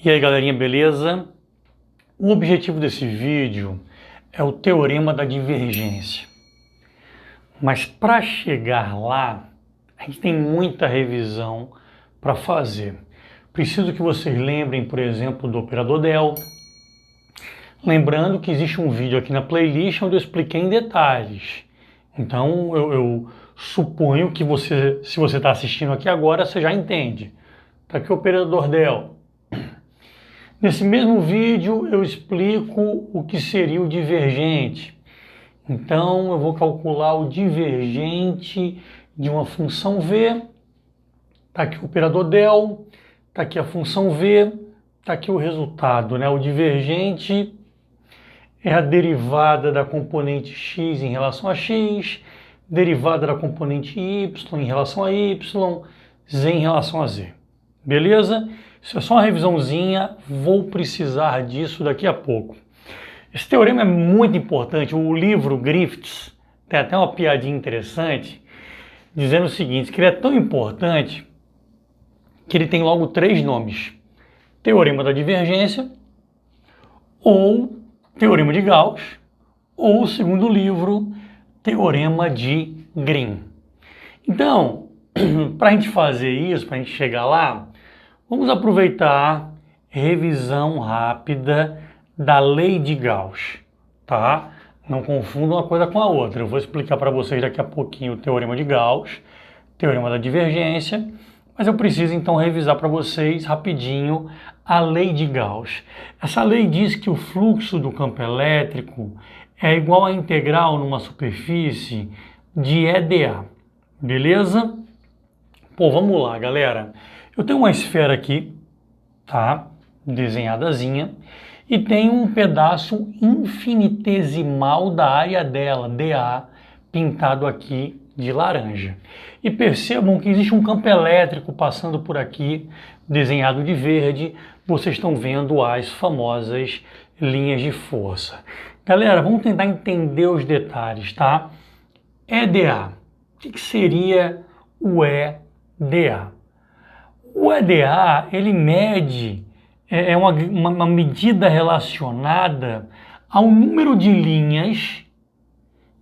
E aí, galerinha, beleza? O objetivo desse vídeo é o teorema da divergência. Mas para chegar lá, a gente tem muita revisão para fazer. Preciso que vocês lembrem, por exemplo, do operador del. Lembrando que existe um vídeo aqui na playlist onde eu expliquei em detalhes. Então, eu suponho que você, se você está assistindo aqui agora, você já entende. Está aqui o operador del. Nesse mesmo vídeo eu explico o que seria o divergente. Então eu vou calcular o divergente de uma função v. Está aqui o operador del, está aqui a função v, está aqui o resultado, né? O divergente é a derivada da componente x em relação a x, derivada da componente y em relação a y, z em relação a z. Beleza? Isso é só uma revisãozinha, vou precisar disso daqui a pouco. Esse teorema é muito importante, o livro Griffiths tem até uma piadinha interessante, dizendo o seguinte, que ele é tão importante que ele tem logo 3 nomes. Teorema da divergência, ou Teorema de Gauss, ou o segundo livro, Teorema de Green. Então, para a gente fazer isso, para a gente chegar lá, vamos aproveitar revisão rápida da lei de Gauss, tá? Não confundam uma coisa com a outra. Eu vou explicar para vocês daqui a pouquinho o teorema de Gauss, teorema da divergência, mas eu preciso então revisar para vocês rapidinho a lei de Gauss. Essa lei diz que o fluxo do campo elétrico é igual à integral numa superfície de EdA, beleza? Pô, vamos lá, galera. Eu tenho uma esfera aqui, tá? Desenhadazinha, e tem um pedaço infinitesimal da área dela, dA, pintado aqui de laranja. E percebam que existe um campo elétrico passando por aqui, desenhado de verde. Vocês estão vendo as famosas linhas de força. Galera, vamos tentar entender os detalhes, tá? EdA. O que seria o EdA? O EdA, ele mede, é uma medida relacionada ao número de linhas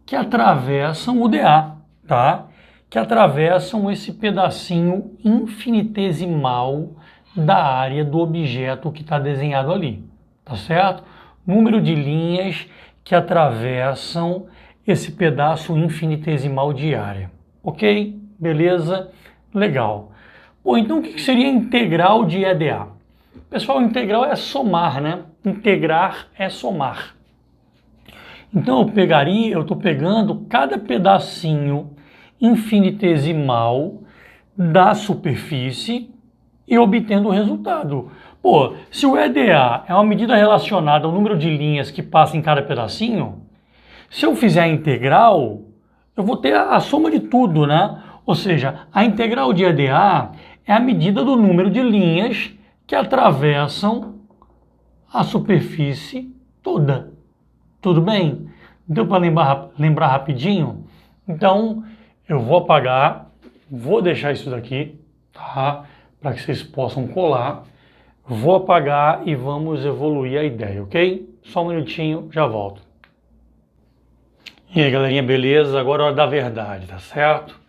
que atravessam o dA, tá? Que atravessam esse pedacinho infinitesimal da área do objeto que está desenhado ali, tá certo? Número de linhas que atravessam esse pedaço infinitesimal de área, ok? Beleza? Legal. Bom, então o que seria integral de EdA? Pessoal, integral é somar, né? Integrar é somar. Então eu estou pegando cada pedacinho infinitesimal da superfície e obtendo o resultado. Pô, se o EdA é uma medida relacionada ao número de linhas que passa em cada pedacinho, se eu fizer a integral, eu vou ter a soma de tudo, né? Ou seja, a integral de EdA é a medida do número de linhas que atravessam a superfície toda. Tudo bem? Deu para lembrar rapidinho? Então, eu vou apagar, vou deixar isso daqui, tá? Para que vocês possam colar. Vou apagar e vamos evoluir a ideia, ok? Só um minutinho, já volto. E aí, galerinha, beleza? Agora é hora da verdade, tá certo?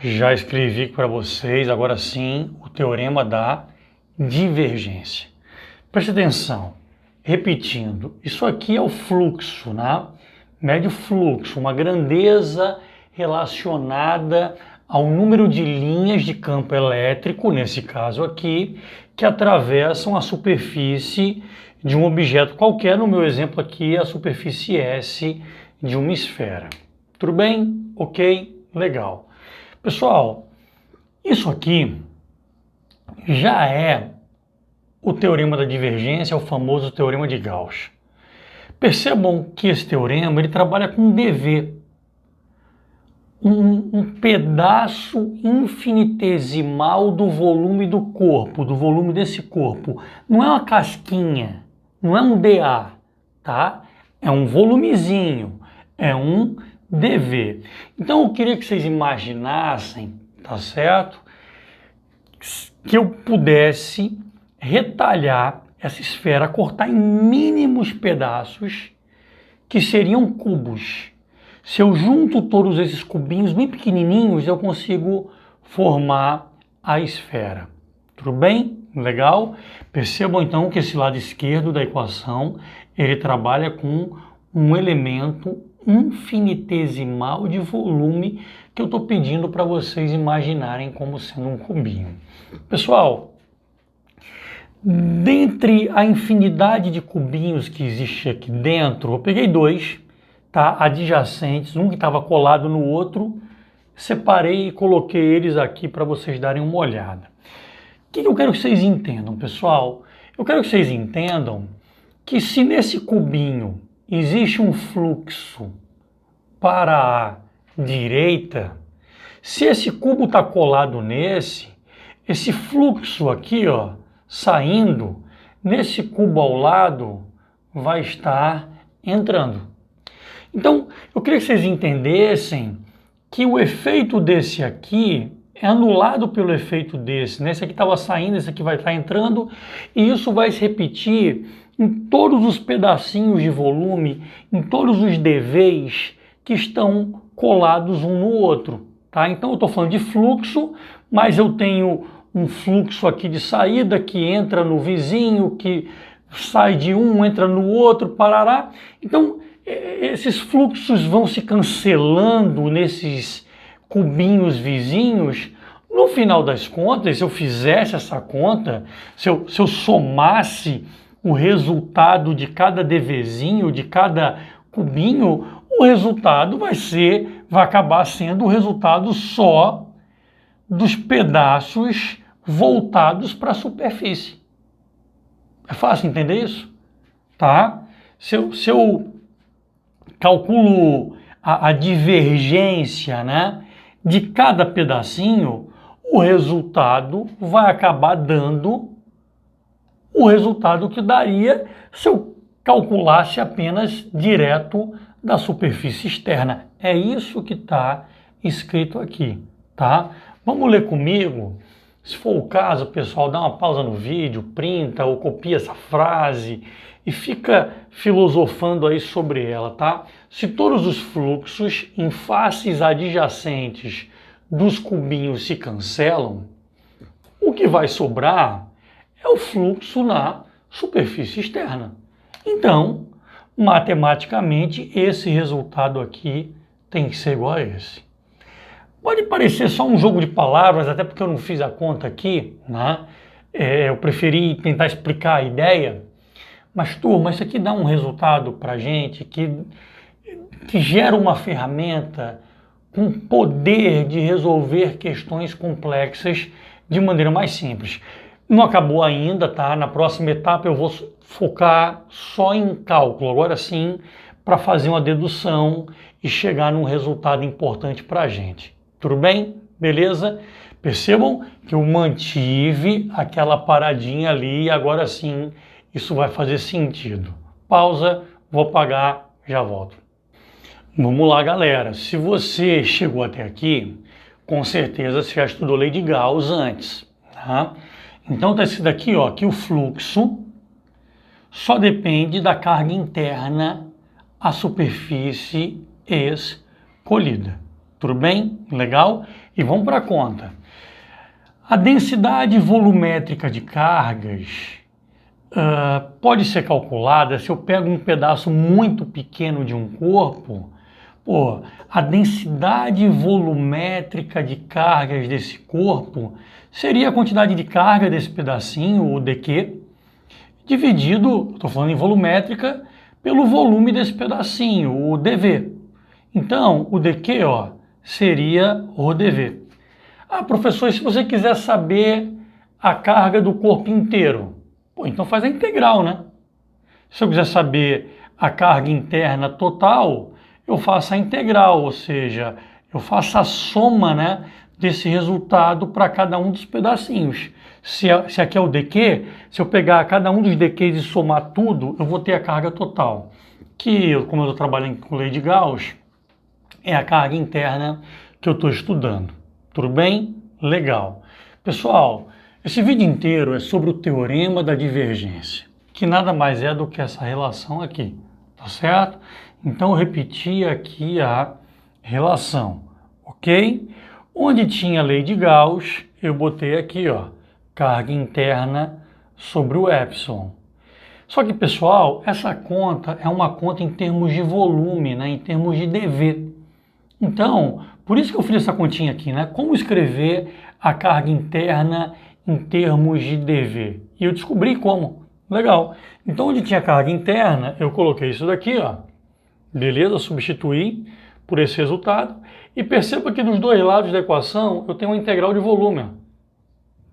Já escrevi para vocês, agora sim, o teorema da divergência. Preste atenção, repetindo, isso aqui é o fluxo, né? Médio fluxo, uma grandeza relacionada ao número de linhas de campo elétrico, nesse caso aqui, que atravessam a superfície de um objeto qualquer, no meu exemplo aqui, a superfície S de uma esfera. Tudo bem? Ok? Legal. Pessoal, isso aqui já é o teorema da divergência, é o famoso teorema de Gauss. Percebam que esse teorema ele trabalha com dV, um pedaço infinitesimal do volume do corpo, do volume desse corpo. Não é uma casquinha, não é um dA, tá? É um volumezinho, é um dV. Então eu queria que vocês imaginassem, tá certo? Que eu pudesse retalhar essa esfera, cortar em mínimos pedaços, que seriam cubos. Se eu junto todos esses cubinhos bem pequenininhos, eu consigo formar a esfera. Tudo bem? Legal? Percebam então que esse lado esquerdo da equação, ele trabalha com um elemento infinitesimal de volume que eu estou pedindo para vocês imaginarem como sendo um cubinho. Pessoal, dentre a infinidade de cubinhos que existe aqui dentro, eu peguei dois, tá, adjacentes, um que estava colado no outro, separei e coloquei eles aqui para vocês darem uma olhada. O que eu quero que vocês entendam, pessoal? Eu quero que vocês entendam que se nesse cubinho existe um fluxo para a direita, se esse cubo está colado nesse, esse fluxo aqui, ó, saindo, nesse cubo ao lado, vai estar entrando. Então, eu queria que vocês entendessem que o efeito desse aqui é anulado pelo efeito desse, né? Esse aqui estava saindo, esse aqui vai estar entrando, e isso vai se repetir em todos os pedacinhos de volume, em todos os DVs que estão colados um no outro, tá? Então eu estou falando de fluxo, mas eu tenho um fluxo aqui de saída que entra no vizinho, que sai de um, entra no outro, parará. Então esses fluxos vão se cancelando nesses cubinhos vizinhos. No final das contas, se eu fizesse essa conta, se eu somasse o resultado de cada DVzinho, de cada cubinho, o resultado vai acabar sendo o resultado só dos pedaços voltados para a superfície. É fácil entender isso? Tá? Se eu calculo a divergência, né, de cada pedacinho, o resultado vai acabar dando o resultado que daria se eu calculasse apenas direto da superfície externa. É isso que está escrito aqui, tá? Vamos ler comigo. Se for o caso, pessoal, dá uma pausa no vídeo, printa ou copia essa frase e fica filosofando aí sobre ela, tá? Se todos os fluxos em faces adjacentes dos cubinhos se cancelam, o que vai sobrar é o fluxo na superfície externa. Então, matematicamente, esse resultado aqui tem que ser igual a esse. Pode parecer só um jogo de palavras, até porque eu não fiz a conta aqui, né? Eu preferi tentar explicar a ideia, mas turma, isso aqui dá um resultado para a gente que gera uma ferramenta com poder de resolver questões complexas de maneira mais simples. Não acabou ainda, tá? Na próxima etapa eu vou focar só em cálculo, agora sim, para fazer uma dedução e chegar num resultado importante para a gente. Tudo bem? Beleza? Percebam que eu mantive aquela paradinha ali e agora sim isso vai fazer sentido. Pausa, vou apagar, já volto. Vamos lá, galera. Se você chegou até aqui, com certeza você já estudou lei de Gauss antes, tá? Então está escrito aqui, ó, que o fluxo só depende da carga interna à superfície escolhida. Tudo bem? Legal? E vamos para a conta. A densidade volumétrica de cargas pode ser calculada se eu pego um pedaço muito pequeno de um corpo. Pô, a densidade volumétrica de cargas desse corpo seria a quantidade de carga desse pedacinho, o dq, dividido, estou falando em volumétrica, pelo volume desse pedacinho, o dv. Então, o dq, ó, seria o dv. Ah, professor, e se você quiser saber a carga do corpo inteiro? Pô, então faz a integral, né? Se eu quiser saber a carga interna total, eu faço a integral, ou seja, eu faço a soma, né, desse resultado para cada um dos pedacinhos. Se aqui é o dq, se eu pegar cada um dos dqs e somar tudo, eu vou ter a carga total. Que, como eu estou trabalhando com lei de Gauss, é a carga interna que eu estou estudando. Tudo bem? Legal. Pessoal, Esse vídeo inteiro é sobre o teorema da divergência, que nada mais é do que essa relação aqui, tá certo? Então eu repeti aqui a relação, ok? Onde tinha a lei de Gauss, eu botei aqui, ó, carga interna sobre o epsilon. Só que, pessoal, essa conta é uma conta em termos de volume, né, em termos de dV. Então, por isso que eu fiz essa continha aqui, né? Como escrever a carga interna em termos de dV? E eu descobri como. Legal. Então, onde tinha carga interna, eu coloquei isso daqui, ó. Beleza? Substituí por esse resultado. E perceba que dos dois lados da equação, eu tenho uma integral de volume,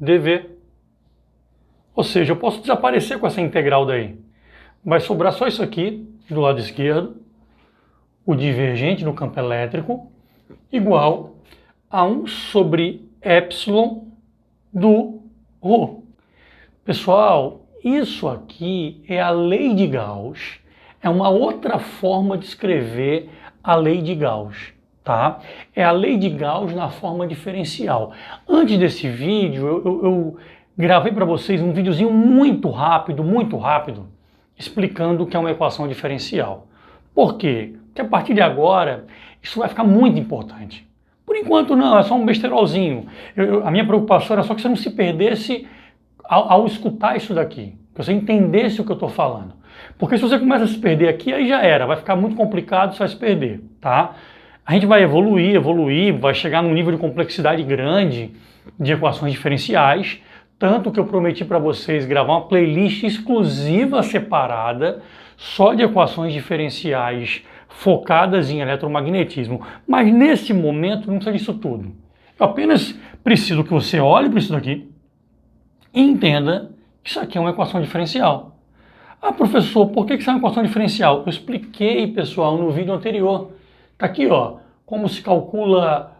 dV. Ou seja, eu posso desaparecer com essa integral daí. Vai sobrar só isso aqui, do lado esquerdo, o divergente no campo elétrico, igual a 1 sobre epsilon do ρ. Pessoal, isso aqui é a lei de Gauss, é uma outra forma de escrever a lei de Gauss, tá? É a lei de Gauss na forma diferencial. Antes desse vídeo, eu gravei para vocês um videozinho muito rápido, explicando o que é uma equação diferencial. Por quê? Porque a partir de agora, isso vai ficar muito importante. Por enquanto não, é só um besterolzinho. A minha preocupação era só que você não se perdesse ao escutar isso daqui, que você entendesse o que eu estou falando. Porque se você começa a se perder aqui, aí já era, vai ficar muito complicado, você vai se perder, tá? A gente vai evoluir, vai chegar num nível de complexidade grande de equações diferenciais, tanto que eu prometi para vocês gravar uma playlist exclusiva separada só de equações diferenciais focadas em eletromagnetismo. Mas nesse momento não precisa disso tudo. Eu apenas preciso que você olhe para isso daqui e entenda que isso aqui é uma equação diferencial. Ah, professor, por que isso é uma equação diferencial? Eu expliquei, pessoal, no vídeo anterior. Está aqui, ó, como se calcula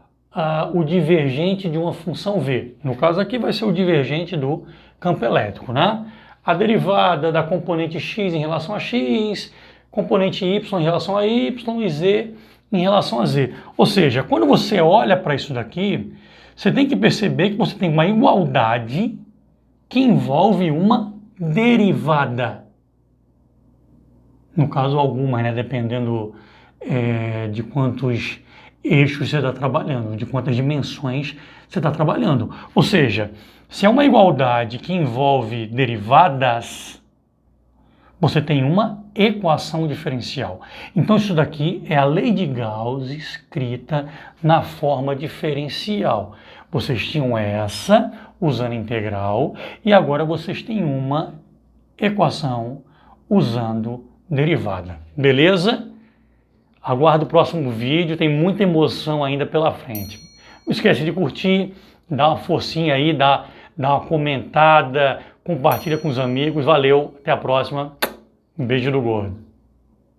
o divergente de uma função V. No caso aqui vai ser o divergente do campo elétrico, né? A derivada da componente x em relação a x, componente y em relação a y e z em relação a z. Ou seja, quando você olha para isso daqui, você tem que perceber que você tem uma igualdade que envolve uma derivada. No caso, algumas, né? Dependendo de quantos eixos você está trabalhando, de quantas dimensões você está trabalhando. Ou seja, se é uma igualdade que envolve derivadas, você tem uma equação diferencial. Então isso daqui é a lei de Gauss escrita na forma diferencial. Vocês tinham essa usando integral e agora vocês têm uma equação usando derivada. Beleza? Aguardo o próximo vídeo, tem muita emoção ainda pela frente. Não esquece de curtir, dá uma forcinha aí, dá uma comentada, compartilha com os amigos. Valeu, até a próxima. Um beijo do gordo.